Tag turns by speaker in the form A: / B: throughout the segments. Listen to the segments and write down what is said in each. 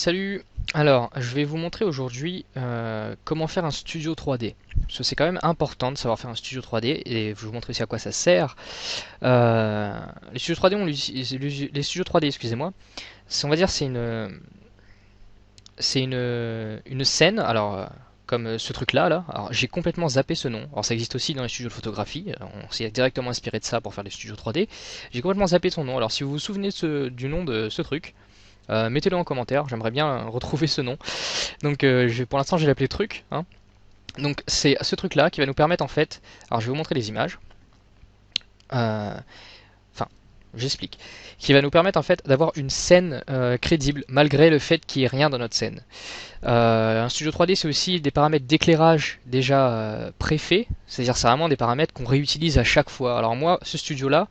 A: Salut. Alors, je vais vous montrer aujourd'hui comment faire un studio 3D. Parce que c'est quand même important de savoir faire un studio 3D et je vais vous montrer aussi à quoi ça sert. Euh, les studios 3D, les studios 3D, excusez-moi, on va dire c'est une scène. Alors, comme ce truc-là, là. Alors, j'ai complètement zappé ce nom. Alors, ça existe aussi dans les studios de photographie. On s'est directement inspiré de ça pour faire des studios 3D. J'ai complètement zappé son nom. Alors, si vous vous souvenez du nom de ce truc, mettez-le en commentaire, j'aimerais bien retrouver ce nom. Donc pour l'instant je vais l'appeler truc, hein. Donc c'est ce truc là qui va nous permettre en fait, alors je vais vous montrer les images, Euh, enfin j'explique, qui va nous permettre en fait d'avoir une scène crédible malgré le fait qu'il n'y ait rien dans notre scène. Un studio 3D c'est aussi des paramètres d'éclairage déjà préfaits, c'est-à-dire c'est vraiment des paramètres qu'on réutilise à chaque fois. Alors moi ce studio là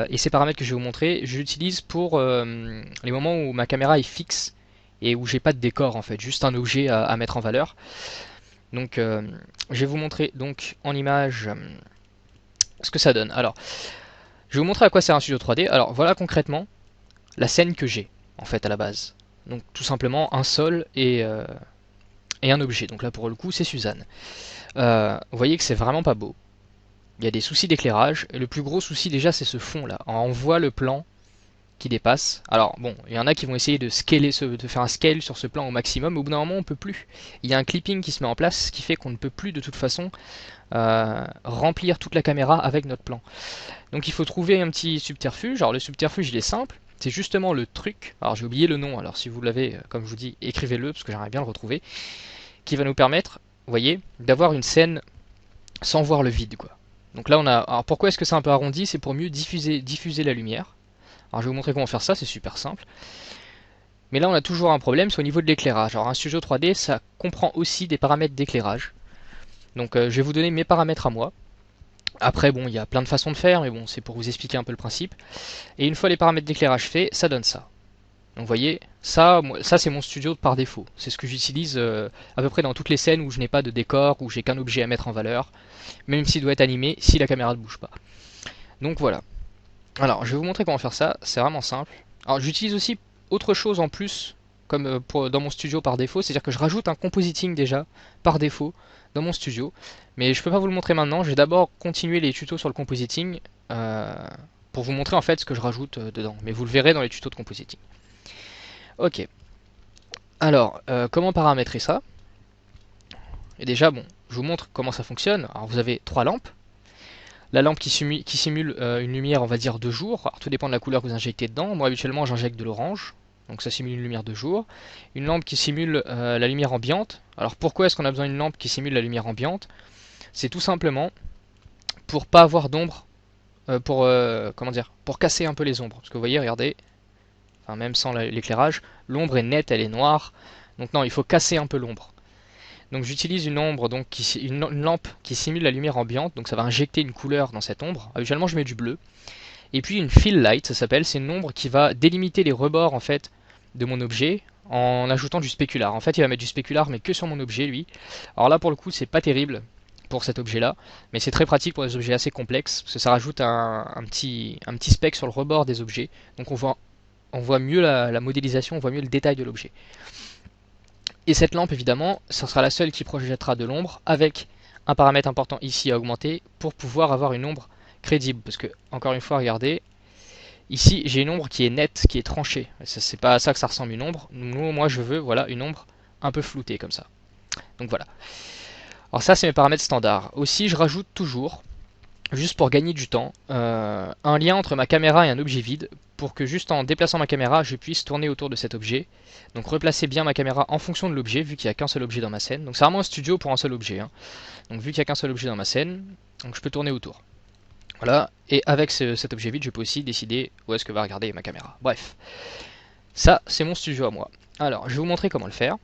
A: et ces paramètres que je vais vous montrer, je l'utilise pour les moments où ma caméra est fixe et où j'ai pas de décor en fait, juste un objet à mettre en valeur. Donc je vais vous montrer donc en image ce que ça donne. Alors, je vais vous montrer à quoi sert un studio 3D. Alors voilà concrètement la scène que j'ai en fait à la base. Donc tout simplement un sol et un objet. Donc là pour le coup c'est Suzanne. Vous voyez que c'est vraiment pas beau. Il y a des soucis d'éclairage. Et le plus gros souci déjà c'est ce fond là. On voit le plan qui dépasse. Alors bon, il y en a qui vont essayer de de faire un scale sur ce plan au maximum, mais au bout d'un moment on peut plus. Il y a un clipping qui se met en place, ce qui fait qu'on ne peut plus de toute façon remplir toute la caméra avec notre plan. Donc il faut trouver un petit subterfuge. Alors le subterfuge il est simple, c'est justement le truc. Alors j'ai oublié le nom, alors si vous l'avez, comme je vous dis, écrivez-le parce que j'aimerais bien le retrouver, qui va nous permettre, vous voyez, d'avoir une scène sans voir le vide quoi. Donc là on a. Alors pourquoi est-ce que c'est un peu arrondi? C'est pour mieux diffuser la lumière. Alors je vais vous montrer comment faire ça, c'est super simple. Mais là on a toujours un problème, c'est au niveau de l'éclairage. Alors un studio 3D ça comprend aussi des paramètres d'éclairage. Donc je vais vous donner mes paramètres à moi. Après bon il y a plein de façons de faire, mais bon c'est pour vous expliquer un peu le principe. Et une fois les paramètres d'éclairage faits, ça donne ça. Donc vous voyez, ça c'est mon studio par défaut. C'est ce que j'utilise à peu près dans toutes les scènes où je n'ai pas de décor, où j'ai qu'un objet à mettre en valeur, même s'il doit être animé, si la caméra ne bouge pas. Donc voilà. Alors je vais vous montrer comment faire ça, c'est vraiment simple. Alors j'utilise aussi autre chose en plus, comme dans mon studio par défaut, c'est-à-dire que je rajoute un compositing déjà par défaut dans mon studio, mais je peux pas vous le montrer maintenant. Je vais d'abord continuer les tutos sur le compositing euh, pour vous montrer en fait ce que je rajoute dedans, mais vous le verrez dans les tutos de compositing. Ok, alors comment paramétrer ça? Et déjà bon, je vous montre comment ça fonctionne. Alors vous avez trois lampes. La lampe qui simule une lumière, on va dire de jour. Alors, tout dépend de la couleur que vous injectez dedans. Moi, habituellement, j'injecte de l'orange. Donc ça simule une lumière de jour. Une lampe qui simule la lumière ambiante. Alors pourquoi est-ce qu'on a besoin d'une lampe qui simule la lumière ambiante? C'est tout simplement pour pas avoir d'ombre, comment dire, pour casser un peu les ombres. Parce que vous voyez, regardez, enfin, même sans l'éclairage, l'ombre est nette, elle est noire. Donc non, il faut casser un peu l'ombre. Donc j'utilise une ombre, donc une lampe qui simule la lumière ambiante, donc ça va injecter une couleur dans cette ombre. Habituellement je mets du bleu. Et puis une fill light, ça s'appelle, c'est une ombre qui va délimiter les rebords en fait de mon objet en ajoutant du spécular. En fait il va mettre du spécular mais que sur mon objet lui. Alors là pour le coup c'est pas terrible pour cet objet là, mais c'est très pratique pour des objets assez complexes, parce que ça rajoute un petit spec sur le rebord des objets. Donc on voit mieux la modélisation, on voit mieux le détail de l'objet. Et cette lampe, évidemment, ça sera la seule qui projettera de l'ombre avec un paramètre important ici à augmenter pour pouvoir avoir une ombre crédible. Parce que, encore une fois, regardez, ici j'ai une ombre qui est nette, qui est tranchée. C'est pas à ça que ça ressemble une ombre. Moi, je veux voilà, une ombre un peu floutée comme ça. Donc voilà. Alors ça, c'est mes paramètres standards. Aussi, je rajoute toujours, juste pour gagner du temps, un lien entre ma caméra et un objet vide pour que juste en déplaçant ma caméra, je puisse tourner autour de cet objet. Donc replacer bien ma caméra en fonction de l'objet, vu qu'il n'y a qu'un seul objet dans ma scène. Donc c'est vraiment un studio pour un seul objet, hein. Donc vu qu'il n'y a qu'un seul objet dans ma scène, donc je peux tourner autour. Voilà, et avec cet objet vide, je peux aussi décider où est-ce que va regarder ma caméra. Bref, ça c'est mon studio à moi. Alors, je vais vous montrer comment le faire.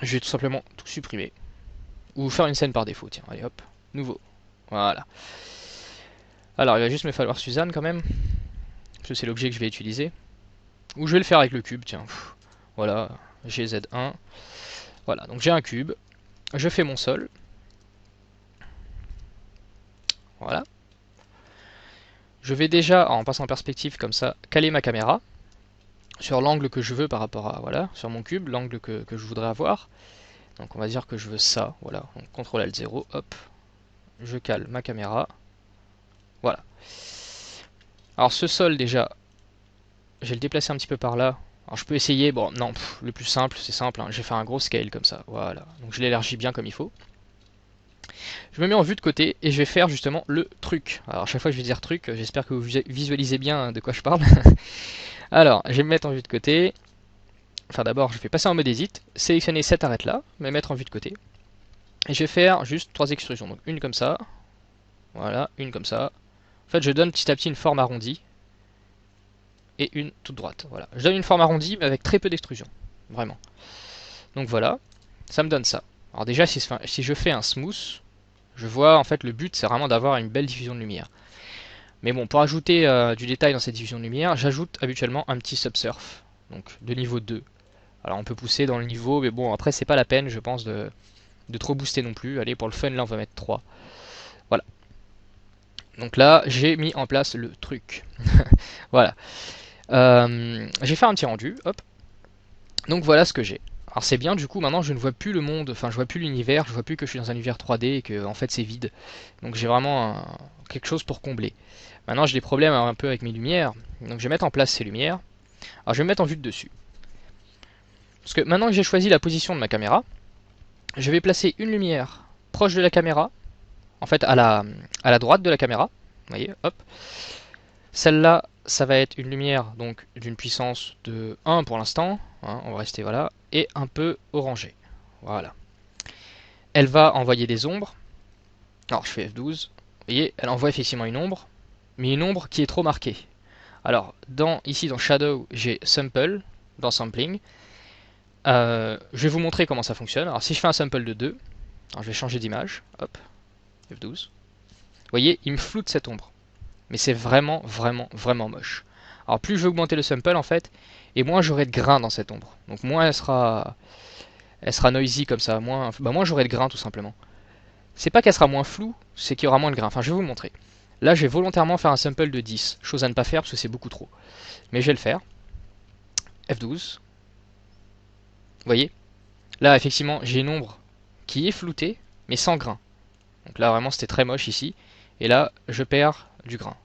A: Je vais tout simplement tout supprimer. Ou faire une scène par défaut, tiens, allez hop, nouveau. Voilà. Alors, il va juste me falloir Suzanne quand même, parce que c'est l'objet que je vais utiliser. Ou je vais le faire avec le cube, tiens. Voilà, GZ1. Voilà, donc j'ai un cube. Je fais mon sol. Voilà. Je vais déjà, en passant en perspective comme ça, caler ma caméra sur l'angle que je veux par rapport à, voilà, sur mon cube, l'angle que je voudrais avoir. Donc on va dire que je veux ça, voilà, donc CTRL ALT 0, hop, je cale ma caméra, voilà. Alors ce sol déjà, je vais le déplacer un petit peu par là. Alors je peux essayer, bon non, le plus simple, c'est simple, hein, je vais faire un gros scale comme ça, voilà. Donc je l'élargis bien comme il faut. Je me mets en vue de côté et je vais faire justement le truc. Alors à chaque fois que je vais dire truc, j'espère que vous visualisez bien de quoi je parle. Alors, je vais me mettre en vue de côté. Enfin d'abord, je vais passer en mode edit, sélectionner cette arête là, me mettre en vue de côté. Et je vais faire juste 3 extrusions. Donc une comme ça, voilà, une comme ça. En fait, je donne petit à petit une forme arrondie. Et une toute droite, voilà. Je donne une forme arrondie mais avec très peu d'extrusion, vraiment. Donc voilà, ça me donne ça. Alors déjà, si je fais un smooth, je vois en fait le but c'est vraiment d'avoir une belle diffusion de lumière. Mais bon, pour ajouter du détail dans cette diffusion de lumière, j'ajoute habituellement un petit subsurf, donc de niveau 2. Alors on peut pousser dans le niveau, mais bon, après c'est pas la peine, je pense, de trop booster non plus. Allez, pour le fun, là on va mettre 3. Voilà. Donc là, j'ai mis en place le truc. Voilà. J'ai fait un petit rendu, hop. Donc voilà ce que j'ai. Alors c'est bien, du coup maintenant je ne vois plus le monde, enfin je vois plus l'univers, je vois plus que je suis dans un univers 3D et que en fait c'est vide. Donc j'ai vraiment quelque chose pour combler. Maintenant j'ai des problèmes un peu avec mes lumières, donc je vais mettre en place ces lumières. Alors je vais me mettre en vue de dessus. Parce que maintenant que j'ai choisi la position de ma caméra, je vais placer une lumière proche de la caméra, en fait à la droite de la caméra. Vous voyez, hop. Celle-là, ça va être une lumière donc d'une puissance de 1 pour l'instant, hein, on va rester voilà, et un peu orangée. Voilà. Elle va envoyer des ombres. Alors je fais F12. Vous voyez, elle envoie effectivement une ombre, mais une ombre qui est trop marquée. Alors ici dans Shadow, j'ai Sample, dans Sampling. Je vais vous montrer comment ça fonctionne. Alors si je fais un sample de 2, alors je vais changer d'image, hop, F12. Vous voyez, il me floute cette ombre. Mais c'est vraiment, vraiment, vraiment moche. Alors plus je vais augmenter le sample en fait, et moins j'aurai de grains dans cette ombre. Donc moins elle sera noisy comme ça, moins j'aurai de grains tout simplement. C'est pas qu'elle sera moins floue, c'est qu'il y aura moins de grains. Enfin je vais vous montrer. Là je vais volontairement faire un sample de 10, chose à ne pas faire parce que c'est beaucoup trop. Mais je vais le faire. F12. Vous voyez, là effectivement j'ai une ombre qui est floutée, mais sans grains. Donc là vraiment c'était très moche ici. Et là je perds du grain.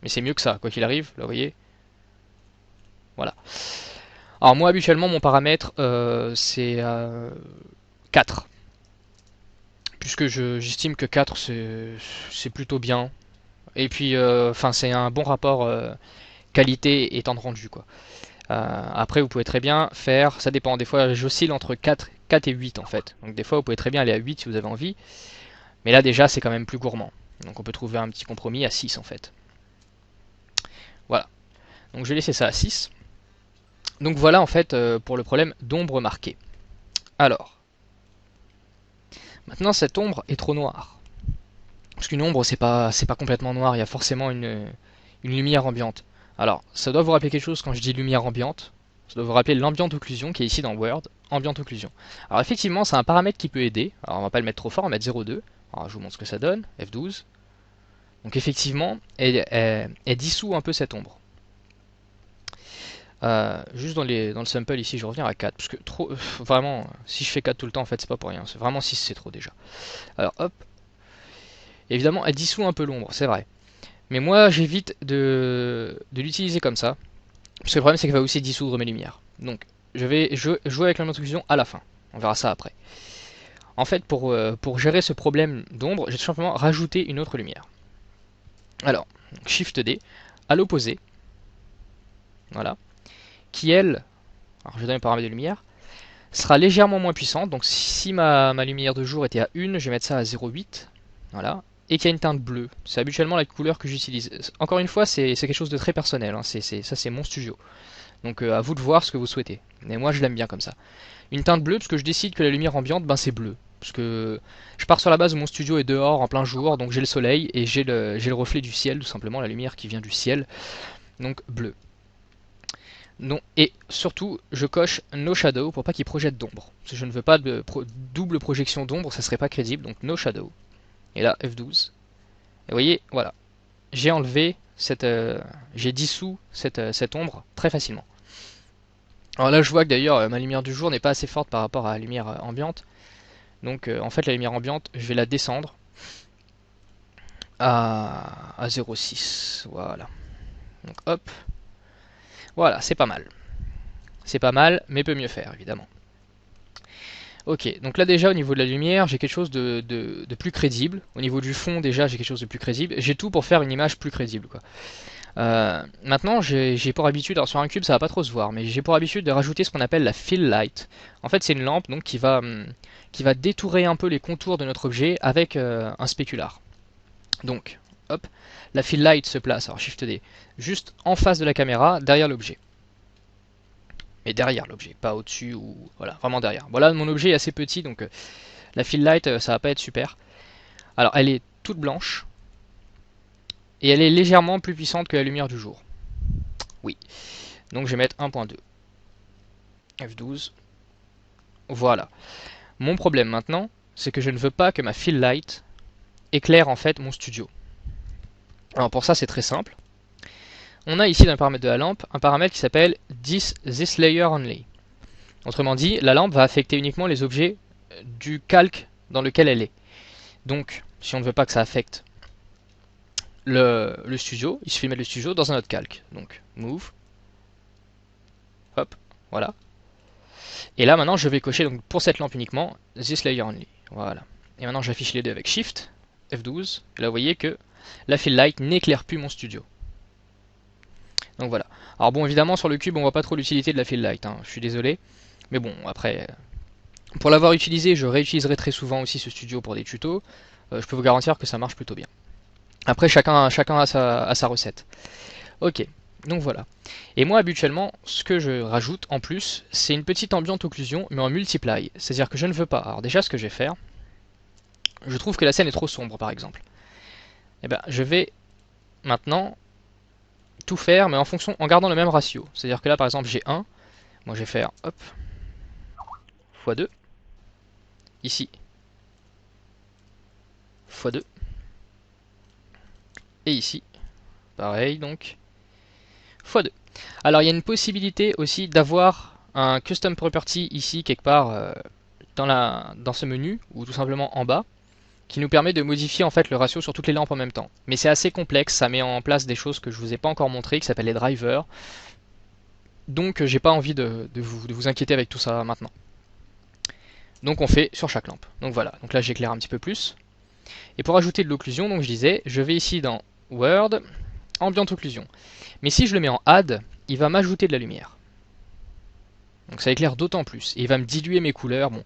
A: Mais c'est mieux que ça, quoi qu'il arrive, là vous voyez. Voilà. Alors moi habituellement mon paramètre c'est 4. Puisque j'estime que 4 c'est plutôt bien. Et puis enfin c'est un bon rapport qualité et temps de rendu quoi. Après vous pouvez très bien faire, ça dépend, des fois j'oscille entre 4 et 8 en fait. Donc des fois vous pouvez très bien aller à 8 si vous avez envie. Mais là déjà c'est quand même plus gourmand. Donc on peut trouver un petit compromis à 6 en fait. Voilà. Donc je vais laisser ça à 6. Donc voilà en fait pour le problème d'ombre marquée. Alors, maintenant cette ombre est trop noire. Parce qu'une ombre c'est pas complètement noir, il y a forcément une lumière ambiante. Alors, ça doit vous rappeler quelque chose quand je dis lumière ambiante. Ça doit vous rappeler l'ambient occlusion qui est ici dans Word, ambient occlusion. Alors effectivement, c'est un paramètre qui peut aider. Alors on va pas le mettre trop fort, on va mettre 0,2. Alors je vous montre ce que ça donne, F12. Donc effectivement, elle dissout un peu cette ombre. Juste dans le sample ici, je reviens à 4. Parce que trop, vraiment, si je fais 4 tout le temps, en fait, c'est pas pour rien. C'est vraiment 6, c'est trop déjà. Alors hop. Évidemment, elle dissout un peu l'ombre, c'est vrai. Mais moi, j'évite de l'utiliser comme ça. Parce que le problème, c'est qu'elle va aussi dissoudre mes lumières. Donc, je vais jouer avec l'occlusion à la fin. On verra ça après. En fait, pour gérer ce problème d'ombre, j'ai tout simplement rajouté une autre lumière. Alors, Shift D, à l'opposé. Voilà. Qui, elle, alors je donne un paramètre de lumière, sera légèrement moins puissante. Donc, si ma lumière de jour était à 1, je vais mettre ça à 0,8. Voilà. Et qui a une teinte bleue. C'est habituellement la couleur que j'utilise. Encore une fois, c'est quelque chose de très personnel. Hein. Ça, c'est mon studio. Donc à vous de voir ce que vous souhaitez. Mais moi, je l'aime bien comme ça. Une teinte bleue, parce que je décide que la lumière ambiante, ben c'est bleu. Parce que je pars sur la base où mon studio est dehors en plein jour, donc j'ai le soleil et j'ai le reflet du ciel, tout simplement, la lumière qui vient du ciel. Donc bleu. Non, et surtout, je coche No Shadow pour pas qu'il projette d'ombre. Parce que je ne veux pas de double projection d'ombre, ça serait pas crédible. Donc No Shadow. Et là, F12. Et vous voyez, voilà. J'ai enlevé j'ai dissous cette ombre très facilement. Alors là je vois que d'ailleurs ma lumière du jour n'est pas assez forte par rapport à la lumière ambiante. Donc en fait la lumière ambiante je vais la descendre à 0,6. Voilà. Donc hop. Voilà, c'est pas mal. C'est pas mal, mais peut mieux faire évidemment. Ok, donc là déjà au niveau de la lumière, j'ai quelque chose de plus crédible. Au niveau du fond déjà, j'ai quelque chose de plus crédible. J'ai tout pour faire une image plus crédible, quoi. Maintenant, j'ai pour habitude, alors sur un cube ça va pas trop se voir, mais j'ai pour habitude de rajouter ce qu'on appelle la fill light. En fait, c'est une lampe donc qui va détourer un peu les contours de notre objet avec un spécular. Donc, hop, la fill light se place, alors Shift D, juste en face de la caméra, derrière l'objet. Mais derrière l'objet, pas au-dessus ou voilà, vraiment derrière. Voilà, mon objet est assez petit, donc la fill light, ça va pas être super. Alors, elle est toute blanche et elle est légèrement plus puissante que la lumière du jour. Oui. Donc je vais mettre 1.2. F12. Voilà. Mon problème maintenant, c'est que je ne veux pas que ma fill light éclaire en fait mon studio. Alors pour ça, c'est très simple. On a ici dans le paramètre de la lampe un paramètre qui s'appelle This Layer Only. Autrement dit, la lampe va affecter uniquement les objets du calque dans lequel elle est. Donc, si on ne veut pas que ça affecte le studio, il suffit de mettre le studio dans un autre calque. Donc, move. Hop, voilà. Et là, maintenant, je vais cocher donc, pour cette lampe uniquement This Layer Only. Voilà. Et maintenant, j'affiche les deux avec Shift, F12. Et là, vous voyez que la fill light n'éclaire plus mon studio. Donc voilà. Alors bon, évidemment, sur le cube, on voit pas trop l'utilité de la fill light. Hein. Je suis désolé. Mais bon, après, pour l'avoir utilisé, je réutiliserai très souvent aussi ce studio pour des tutos. Je peux vous garantir que ça marche plutôt bien. Après, chacun a sa recette. Ok, donc voilà. Et moi, habituellement, ce que je rajoute en plus, c'est une petite ambiante occlusion, mais en multiply. C'est-à-dire que je ne veux pas. Alors déjà, ce que je vais faire, je trouve que la scène est trop sombre, par exemple. Et ben, je vais maintenant tout faire, mais en gardant le même ratio. C'est-à-dire que là, par exemple, j'ai 1. Moi, je vais faire, hop, x2. Ici, x2. Et ici, pareil, donc, x2. Alors, il y a une possibilité aussi d'avoir un custom property ici, quelque part, dans ce menu, ou tout simplement en bas, qui nous permet de modifier en fait le ratio sur toutes les lampes en même temps. Mais c'est assez complexe, ça met en place des choses que je vous ai pas encore montrées, qui s'appellent les drivers. Donc j'ai pas envie de vous inquiéter avec tout ça maintenant. Donc on fait sur chaque lampe. Donc voilà, donc là j'éclaire un petit peu plus. Et pour ajouter de l'occlusion, donc je disais, je vais ici dans Word, Ambient Occlusion. Mais si je le mets en Add, il va m'ajouter de la lumière. Donc ça éclaire d'autant plus. Et il va me diluer mes couleurs. Bon,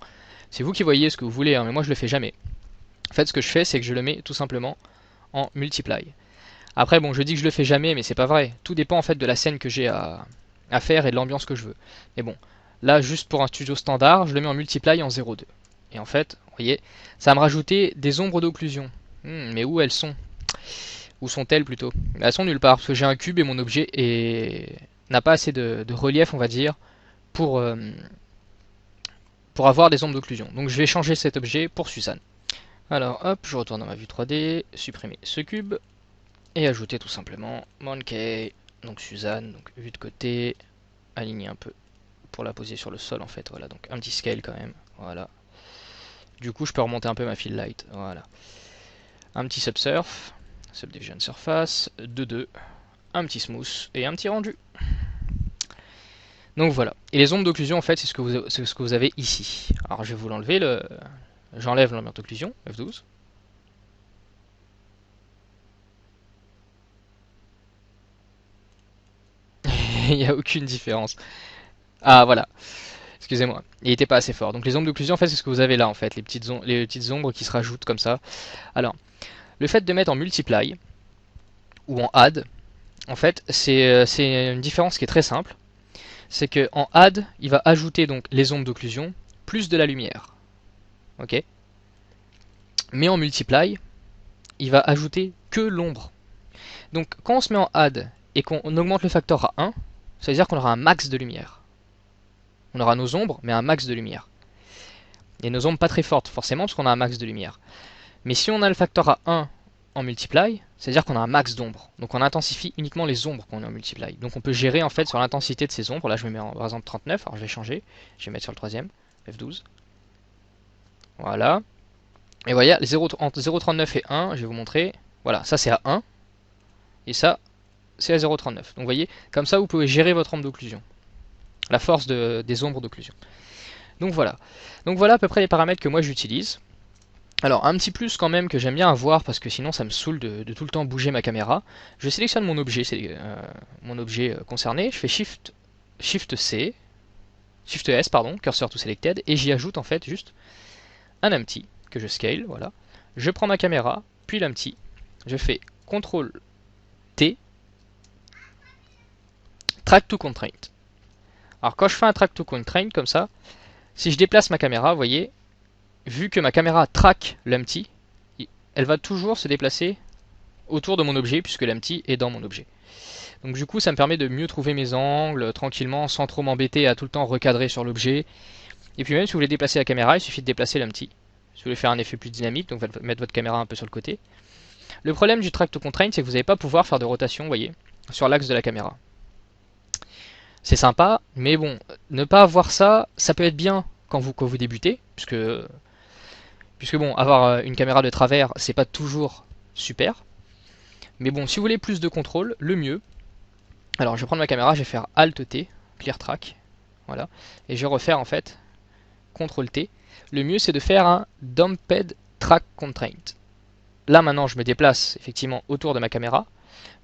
A: c'est vous qui voyez ce que vous voulez, hein, mais moi je le fais jamais. En fait, ce que je fais, c'est que je le mets tout simplement en multiply. Après, bon, je dis que je le fais jamais, mais c'est pas vrai. Tout dépend en fait de la scène que j'ai à faire et de l'ambiance que je veux. Mais bon, là, juste pour un studio standard, je le mets en multiply en 0,2. Et en fait, vous voyez, ça va me rajouter des ombres d'occlusion. Mais où elles sont? Où sont-elles plutôt? Elles sont nulle part, parce que j'ai un cube et mon objet n'a pas assez de relief, on va dire, pour, pour avoir des ombres d'occlusion. Donc je vais changer cet objet pour Suzanne. Alors hop, je retourne dans ma vue 3D, supprimer ce cube, et ajouter tout simplement Monkey, donc Suzanne, donc vue de côté, aligner un peu pour la poser sur le sol en fait, voilà, donc un petit scale quand même, voilà. Du coup je peux remonter un peu ma fill light, voilà. Un petit subsurf, subdivision surface, 2-2, un petit smooth et un petit rendu. Donc voilà. Et les ombres d'occlusion en fait c'est ce que vous avez ici. Alors je vais vous l'enlever, j'enlève l'ambiance d'occlusion, F12. Il n'y a aucune différence. Ah voilà, excusez-moi, il n'était pas assez fort. Donc les ombres d'occlusion en fait c'est ce que vous avez là en fait, les petites ombres qui se rajoutent comme ça. Alors, le fait de mettre en multiply ou en add, en fait c'est une différence qui est très simple. C'est que en add, il va ajouter donc les ombres d'occlusion plus de la lumière. Ok. Mais en multiply, il va ajouter que l'ombre. Donc quand on se met en add et qu'on augmente le facteur à 1, ça veut dire qu'on aura un max de lumière. On aura nos ombres, mais un max de lumière. Et nos ombres pas très fortes, forcément, parce qu'on a un max de lumière. Mais si on a le facteur à 1 en multiply, c'est-à-dire qu'on a un max d'ombre. Donc on intensifie uniquement les ombres qu'on a en multiply. Donc on peut gérer en fait sur l'intensité de ces ombres. Là je me mets par exemple 39, alors je vais changer, je vais mettre sur le troisième, F12. Voilà. Et voyez, entre 0,39 et 1, je vais vous montrer. Voilà, ça c'est à 1. Et ça, c'est à 0,39. Donc vous voyez, comme ça vous pouvez gérer votre ombre d'occlusion. La force des ombres d'occlusion. Donc voilà. Donc voilà à peu près les paramètres que moi j'utilise. Alors un petit plus quand même que j'aime bien avoir parce que sinon ça me saoule de tout le temps bouger ma caméra. Je sélectionne mon objet, concerné, je fais Shift C, Shift S pardon, Cursor to Selected, et j'y ajoute en fait juste un empty que je scale, voilà. Je prends ma caméra, puis l'empty, je fais CTRL T, Track to Constraint. Alors quand je fais un Track to Constraint comme ça, si je déplace ma caméra, vous voyez, vu que ma caméra traque l'empty, elle va toujours se déplacer autour de mon objet puisque l'empty est dans mon objet. Donc du coup ça me permet de mieux trouver mes angles tranquillement sans trop m'embêter à tout le temps recadrer sur l'objet. Et puis même si vous voulez déplacer la caméra, il suffit de déplacer l'empty. Si vous voulez faire un effet plus dynamique, donc mettre votre caméra un peu sur le côté. Le problème du track to constraint, c'est que vous n'allez pas pouvoir faire de rotation, vous voyez, sur l'axe de la caméra. C'est sympa, mais bon, ne pas avoir ça, ça peut être bien quand vous débutez, puisque bon, avoir une caméra de travers, c'est pas toujours super. Mais bon, si vous voulez plus de contrôle, le mieux. Alors je vais prendre ma caméra, je vais faire Alt T, Clear Track, voilà, et je vais refaire en fait CTRL T. Le mieux c'est de faire un Dumped Track Constraint. Là maintenant je me déplace effectivement autour de ma caméra,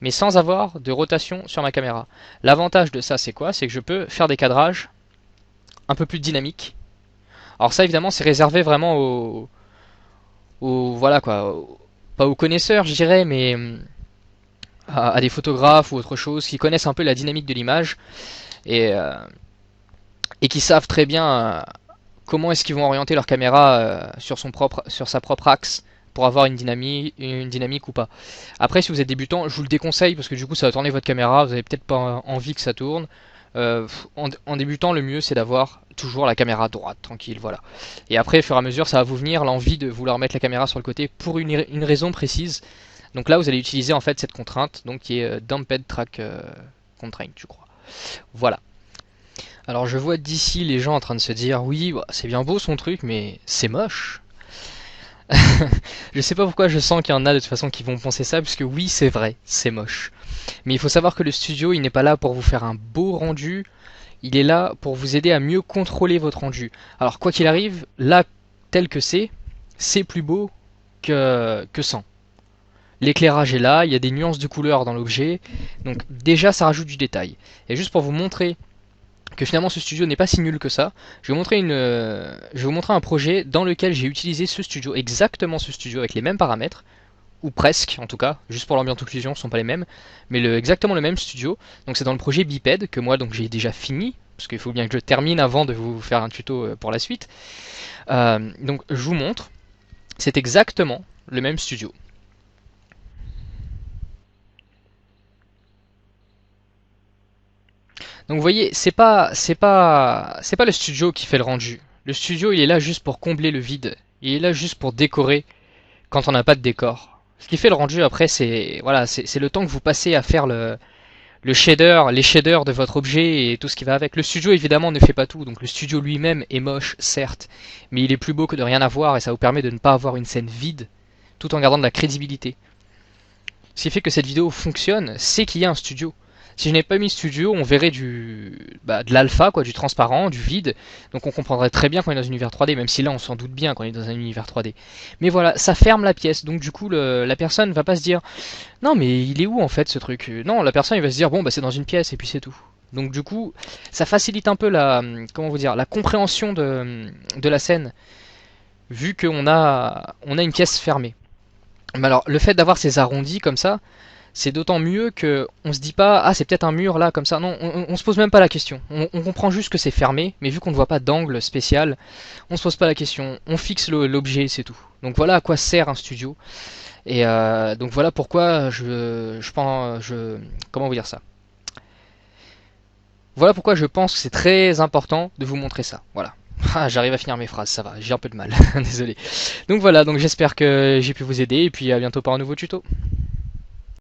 A: mais sans avoir de rotation sur ma caméra. L'avantage de ça c'est quoi? C'est que je peux faire des cadrages un peu plus dynamiques. Alors ça évidemment c'est réservé vraiment voilà quoi, pas aux connaisseurs je dirais, mais à des photographes ou autre chose qui connaissent un peu la dynamique de l'image et qui savent très bien comment est-ce qu'ils vont orienter leur caméra sur sa propre axe pour avoir une dynamique ou pas. Après si vous êtes débutant, je vous le déconseille parce que du coup ça va tourner votre caméra, vous avez peut-être pas envie que ça tourne. En débutant, le mieux c'est d'avoir toujours la caméra droite, tranquille, voilà. Et après, au fur et à mesure, ça va vous venir l'envie de vouloir mettre la caméra sur le côté pour une raison précise. Donc là, vous allez utiliser en fait cette contrainte, donc qui est Dumped Track Constraint, je crois. Voilà. Alors je vois d'ici les gens en train de se dire, oui, bah, c'est bien beau son truc, mais c'est moche. Je sais pas pourquoi je sens qu'il y en a de toute façon qui vont penser ça, puisque oui, c'est vrai, c'est moche. Mais il faut savoir que le studio, il n'est pas là pour vous faire un beau rendu, il est là pour vous aider à mieux contrôler votre rendu. Alors quoi qu'il arrive, là, tel que c'est plus beau que sans. L'éclairage est là, il y a des nuances de couleurs dans l'objet, donc déjà ça rajoute du détail. Et juste pour vous montrer que finalement ce studio n'est pas si nul que ça, je vais vous montrer un projet dans lequel j'ai utilisé ce studio, exactement ce studio avec les mêmes paramètres, ou presque en tout cas, juste pour l'ambiance occlusion, ce ne sont pas les mêmes, mais exactement le même studio. Donc c'est dans le projet Biped que moi donc j'ai déjà fini, parce qu'il faut bien que je termine avant de vous faire un tuto pour la suite. Donc je vous montre, c'est exactement le même studio. Donc vous voyez, c'est pas le studio qui fait le rendu. Le studio, il est là juste pour combler le vide. Il est là juste pour décorer quand on n'a pas de décor. Ce qui fait le rendu après, c'est voilà, c'est le temps que vous passez à faire les shaders de votre objet et tout ce qui va avec. Le studio évidemment ne fait pas tout, donc le studio lui-même est moche, certes, mais il est plus beau que de rien avoir et ça vous permet de ne pas avoir une scène vide, tout en gardant de la crédibilité. Ce qui fait que cette vidéo fonctionne, c'est qu'il y a un studio. Si je n'ai pas mis studio, on verrait de l'alpha, quoi, du transparent, du vide. Donc on comprendrait très bien qu'on est dans un univers 3D, même si là on s'en doute bien qu'on est dans un univers 3D. Mais voilà, ça ferme la pièce. Donc du coup, la personne va pas se dire non mais il est où en fait ce truc? Non, la personne il va se dire bon bah c'est dans une pièce et puis c'est tout. Donc du coup, ça facilite un peu la compréhension de la scène, vu qu'on a une pièce fermée. Mais alors le fait d'avoir ces arrondis comme ça, c'est d'autant mieux que on se dit pas ah c'est peut-être un mur là comme ça. Non, on se pose même pas la question. On comprend juste que c'est fermé, mais vu qu'on ne voit pas d'angle spécial, on se pose pas la question. On fixe l'objet, c'est tout. Donc voilà à quoi sert un studio. Et donc voilà pourquoi comment vous dire ça. Voilà pourquoi je pense que c'est très important de vous montrer ça. Voilà. Ah, j'arrive à finir mes phrases, ça va, j'ai un peu de mal, désolé. Donc voilà, donc j'espère que j'ai pu vous aider et puis à bientôt pour un nouveau tuto.